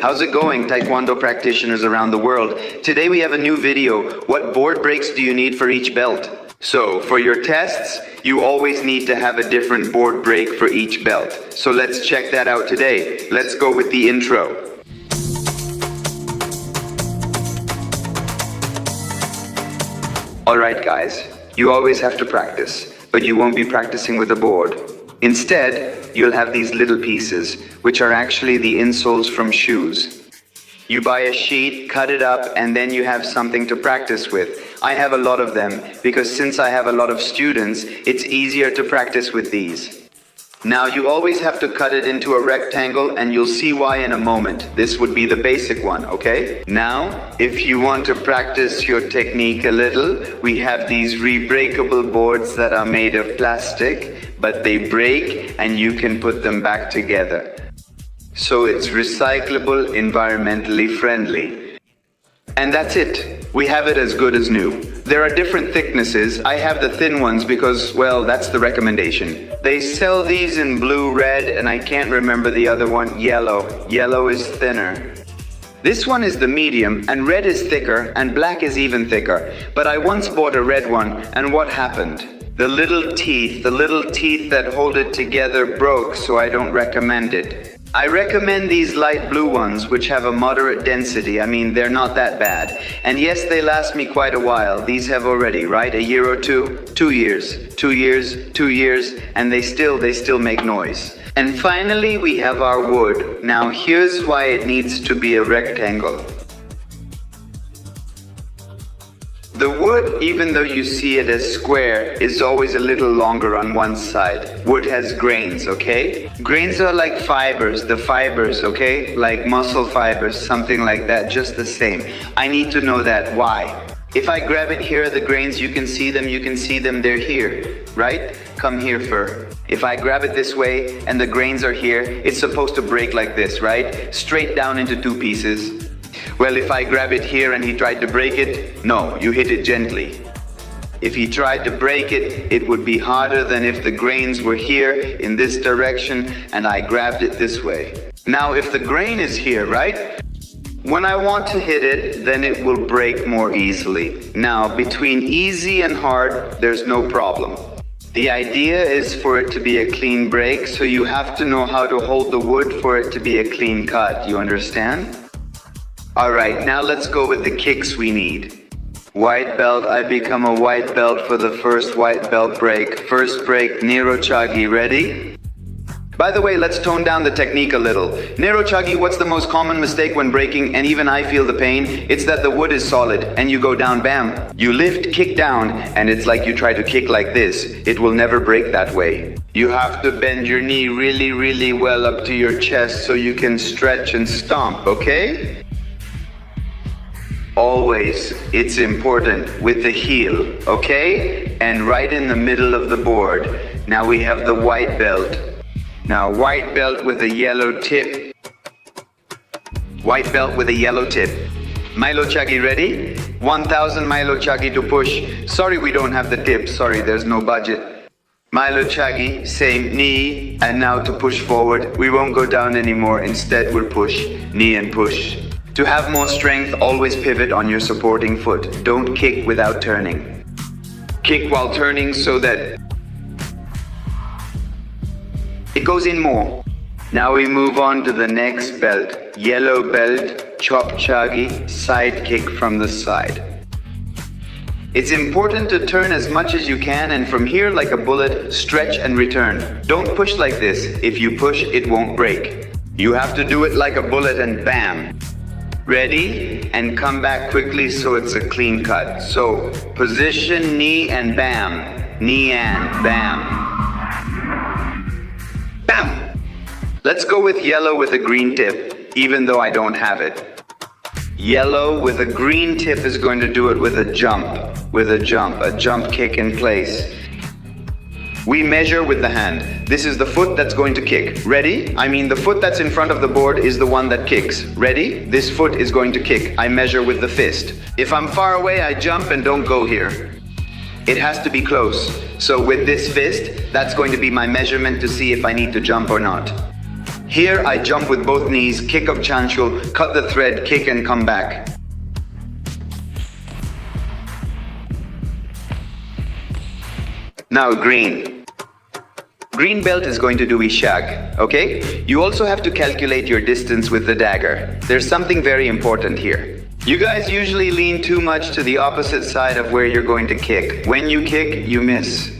How's it going, taekwondo practitioners around the world? Today we have a new video. What board breaks do you need for each belt? So, for your tests, you always need to have a different board break for each belt. So let's check that out today. Let's go with the intro. Alright guys, you always have to practice, but you won't be practicing with a board. Instead, you'll have these little pieces, which are actually the insoles from shoes. You buy a sheet, cut it up, and then you have something to practice with. I have a lot of them, because since I have a lot of students, it's easier to practice with these. Now you always have to cut it into a rectangle, and you'll see why in a moment. This would be the basic one, okay? Now, if you want to practice your technique a little, we have these rebreakable boards that are made of plastic, but they break and you can put them back together. So it's recyclable, environmentally friendly. And that's it. We have it as good as new. There are different thicknesses. I have the thin ones because, well, that's the recommendation. They sell these in blue, red, and I can't remember the other one, yellow. Yellow is thinner. This one is the medium, and red is thicker, and black is even thicker. But I once bought a red one, and what happened? The little teeth that hold it together broke, so I don't recommend it. I recommend these light blue ones, which have a moderate density. I mean, they're not that bad. And yes, they last me quite a while. These have already, right? A year or two? 2 years. 2 years, 2 years, and they still make noise. And finally, we have our wood. Now, here's why it needs to be a rectangle. The wood, even though you see it as square, is always a little longer on one side. Wood has grains, okay? Grains are like fibers, the fibers, okay? Like muscle fibers, something like that, just the same. I need to know that. Why? If I grab it, here are the grains, you can see them, they're here, right? Come here, fur. If I grab it this way and the grains are here, it's supposed to break like this, right? Straight down into 2 pieces. Well, if I grab it here and he tried to break it, no, you hit it gently. If he tried to break it, it would be harder than if the grains were here in this direction and I grabbed it this way. Now, if the grain is here, right? When I want to hit it, then it will break more easily. Now, between easy and hard, there's no problem. The idea is for it to be a clean break, so you have to know how to hold the wood for it to be a clean cut, you understand? Alright, now let's go with the kicks we need. White belt, I become a white belt for the first white belt break. First break, Nirochagi, ready? By the way, let's tone down the technique a little. Nirochagi, what's the most common mistake when breaking, and even I feel the pain? It's that the wood is solid, and you go down, bam. You lift, kick down, and it's like you try to kick like this. It will never break that way. You have to bend your knee really well up to your chest so you can stretch and stomp, okay? Always, it's important with the heel, okay? And right in the middle of the board. Now we have the white belt. Now white belt with a yellow tip. White belt with a yellow tip. Milochagi ready? 1000 Milochagi to push. Sorry we don't have the tip, sorry there's no budget. Milochagi, same knee, and now to push forward. We won't go down anymore, instead we'll push, knee and push. To have more strength, always pivot on your supporting foot. Don't kick without turning. Kick while turning so that it goes in more. Now we move on to the next belt. Yellow belt, chop chagi, side kick from the side. It's important to turn as much as you can, and from here, like a bullet, stretch and return. Don't push like this. If you push, it won't break. You have to do it like a bullet and bam. Ready? And come back quickly so it's a clean cut. So, position, knee and bam. Knee and bam. Bam! Let's go with yellow with a green tip, even though I don't have it. Yellow with a green tip is going to do it with a jump. A jump kick in place. We measure with the hand. This is the foot that's going to kick. Ready? I mean, the foot that's in front of the board is the one that kicks. Ready? This foot is going to kick. I measure with the fist. If I'm far away, I jump and don't go here. It has to be close. So with this fist, that's going to be my measurement to see if I need to jump or not. Here I jump with both knees, kick up chanchul, cut the thread, kick and come back. Now green. Green belt is going to do ishag, okay? You also have to calculate your distance with the dagger. There's something very important here. You guys usually lean too much to the opposite side of where you're going to kick. When you kick, you miss.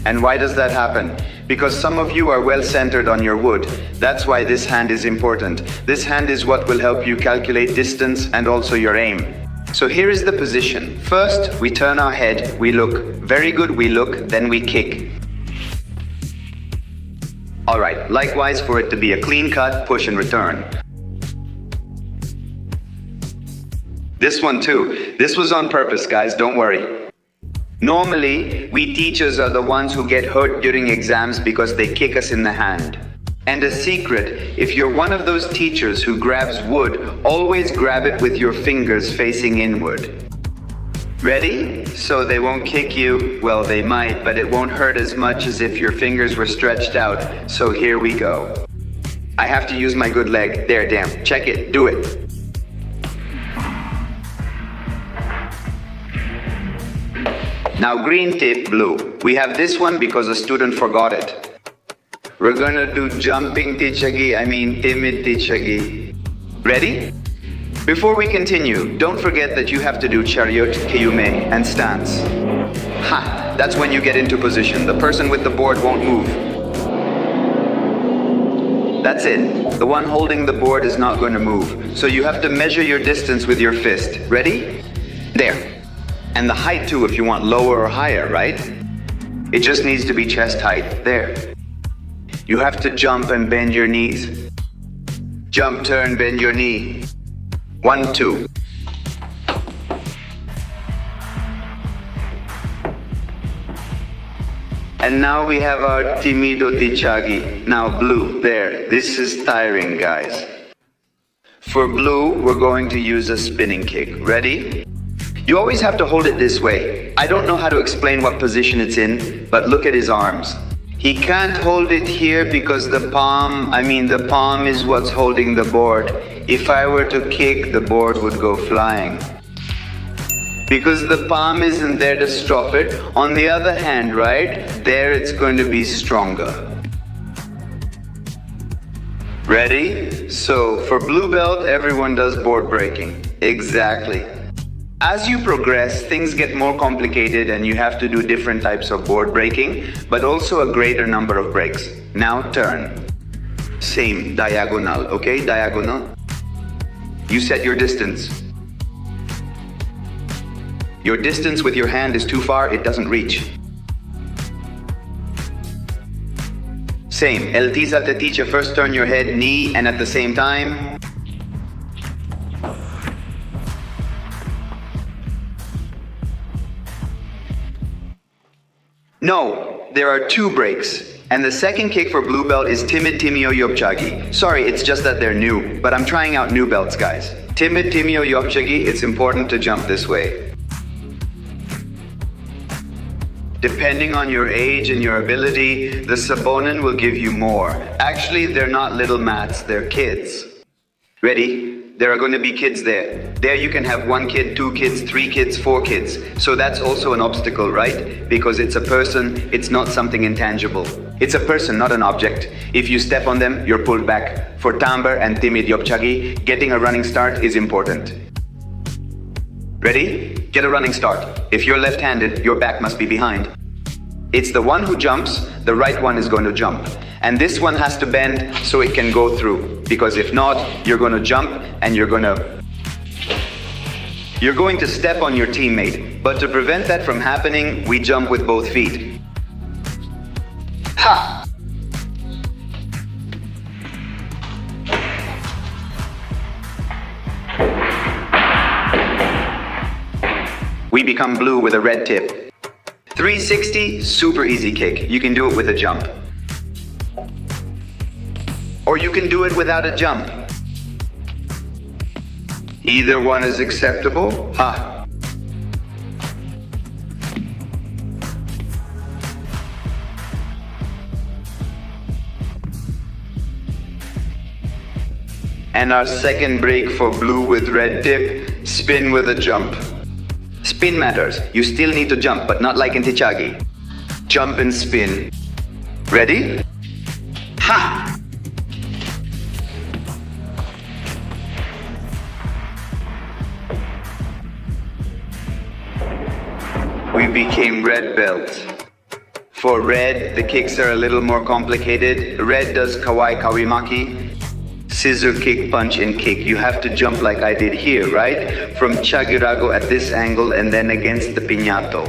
And why does that happen? Because some of you are well centered on your wood. That's why this hand is important. This hand is what will help you calculate distance and also your aim. So here is the position. First, we turn our head, we look. Very good, we look, then we kick. All right, likewise for it to be a clean cut, push and return. This one too. This was on purpose, guys, don't worry. Normally, we teachers are the ones who get hurt during exams because they kick us in the hand. And a secret, if you're one of those teachers who grabs wood, always grab it with your fingers facing inward. Ready? So they won't kick you. Well, they might, but it won't hurt as much as if your fingers were stretched out. So here we go. I have to use my good leg. There, damn. Check it. Do it. Now green tip, blue. We have this one because a student forgot it. We're gonna do jumping timid tichagi. Ready? Before we continue, don't forget that you have to do chariot, kiyume, and stance. Ha! That's when you get into position. The person with the board won't move. That's it. The one holding the board is not going to move. So you have to measure your distance with your fist. Ready? There. And the height too if you want lower or higher, right? It just needs to be chest height. There. You have to jump and bend your knees. Jump, turn, bend your knee. 1, 2. And now we have our timido tichagi. Now blue, there. This is tiring, guys. For blue, we're going to use a spinning kick. Ready? You always have to hold it this way. I don't know how to explain what position it's in, but look at his arms. He can't hold it here because the palm is what's holding the board. If I were to kick, the board would go flying. Because the palm isn't there to stop it. On the other hand, right, there it's going to be stronger. Ready? So, for blue belt, everyone does board breaking. Exactly. As you progress, things get more complicated and you have to do different types of board breaking, but also a greater number of breaks. Now turn. Same, diagonal, okay? Diagonal. You set your distance. Your distance with your hand is too far, it doesn't reach. Same, el tiza te teacher, first turn your head, knee, and at the same time, no, there are 2 breaks. And the second kick for blue belt is timid timio yopchagi. Sorry, it's just that they're new, but I'm trying out new belts, guys. Timid timio yopchagi, it's important to jump this way. Depending on your age and your ability, the sabonin will give you more. Actually, they're not little mats, they're kids. Ready? There are going to be kids there. There you can have 1 kid, 2 kids, 3 kids, 4 kids. So that's also an obstacle, right? Because it's a person, it's not something intangible. It's a person, not an object. If you step on them, you're pulled back. For tamber and timid yopchagi, getting a running start is important. Ready? Get a running start. If you're left-handed, your back must be behind. It's the one who jumps, the right one is going to jump. And this one has to bend so it can go through. Because if not, you're going to jump and you're going to step on your teammate. But to prevent that from happening, we jump with both feet. Ha! We become blue with a red tip. 360, super easy kick. You can do it with a jump. Or you can do it without a jump. Either one is acceptable. Ha! And our second break for blue with red tip, spin with a jump. Spin matters. You still need to jump, but not like in Tichagi. Jump and spin. Ready? Ha! We became red belts. For red, the kicks are a little more complicated. Red does Kawai Kawimaki, scissor kick, punch and kick. You have to jump like I did here, right? From Chagirago at this angle and then against the piñato.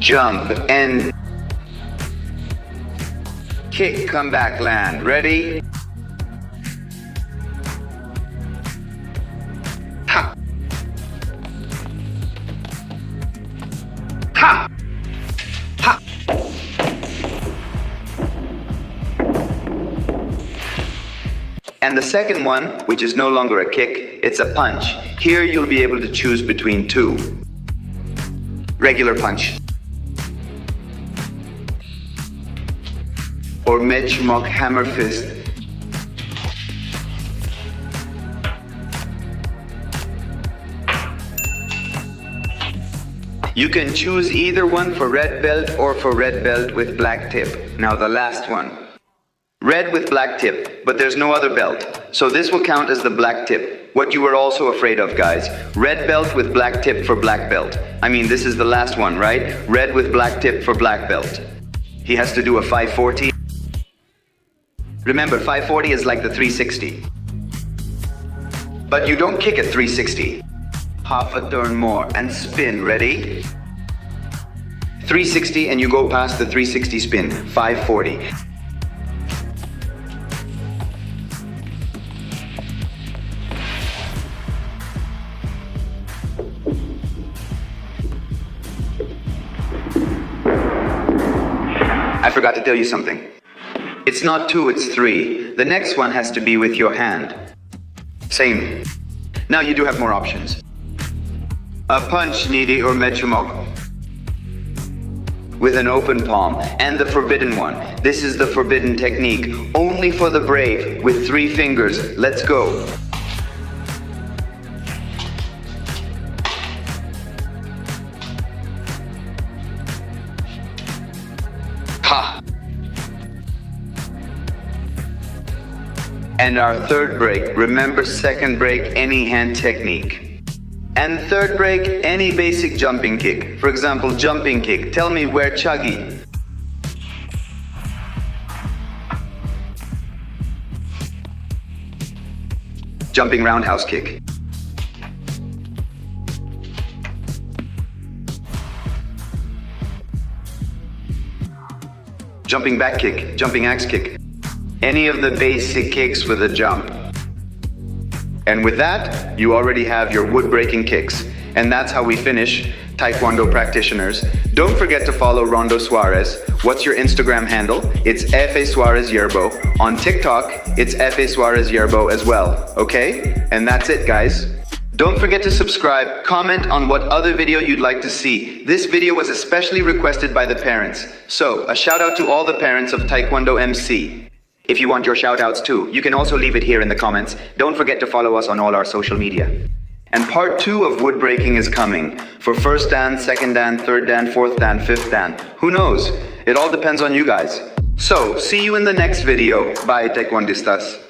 Jump and kick, come back, land. Ready? Ha! Ha! Ha! And the second one, which is no longer a kick, it's a punch. Here you'll be able to choose between two. Regular punch. Or Mechmok hammer fist. You can choose either one for red belt or for red belt with black tip. Now the last one. Red with black tip, but there's no other belt. So this will count as the black tip. What you were also afraid of, guys. Red belt with black tip for black belt. I mean, this is the last one, right? Red with black tip for black belt. He has to do a 540. Remember, 540 is like the 360. But you don't kick at 360. Half a turn more and spin. Ready? 360 and you go past the 360 spin. 540. I forgot to tell you something. It's not 2, it's 3. The next one has to be with your hand. Same. Now you do have more options. A punch, Nidi or Mechumoko. With an open palm. And the forbidden one. This is the forbidden technique. Only for the brave. With 3 fingers. Let's go. Ha! And our third break, remember second break, any hand technique. And third break, any basic jumping kick. For example, jumping kick. Tell me where Chagi. Jumping roundhouse kick. Jumping back kick, jumping axe kick. Any of the basic kicks with a jump. And with that, you already have your wood-breaking kicks. And that's how we finish, Taekwondo practitioners. Don't forget to follow Rondo Suarez. What's your Instagram handle? It's F.A. Suarez Yerbo. On TikTok, it's F.A. Suarez Yerbo as well, okay? And that's it, guys. Don't forget to subscribe, comment on what other video you'd like to see. This video was especially requested by the parents. So, a shout out to all the parents of Taekwondo MC. If you want your shout-outs too, you can also leave it here in the comments. Don't forget to follow us on all our social media. And part 2 of wood breaking is coming. For first dan, second dan, third dan, fourth dan, fifth dan. Who knows? It all depends on you guys. So, see you in the next video. Bye, Taekwondistas.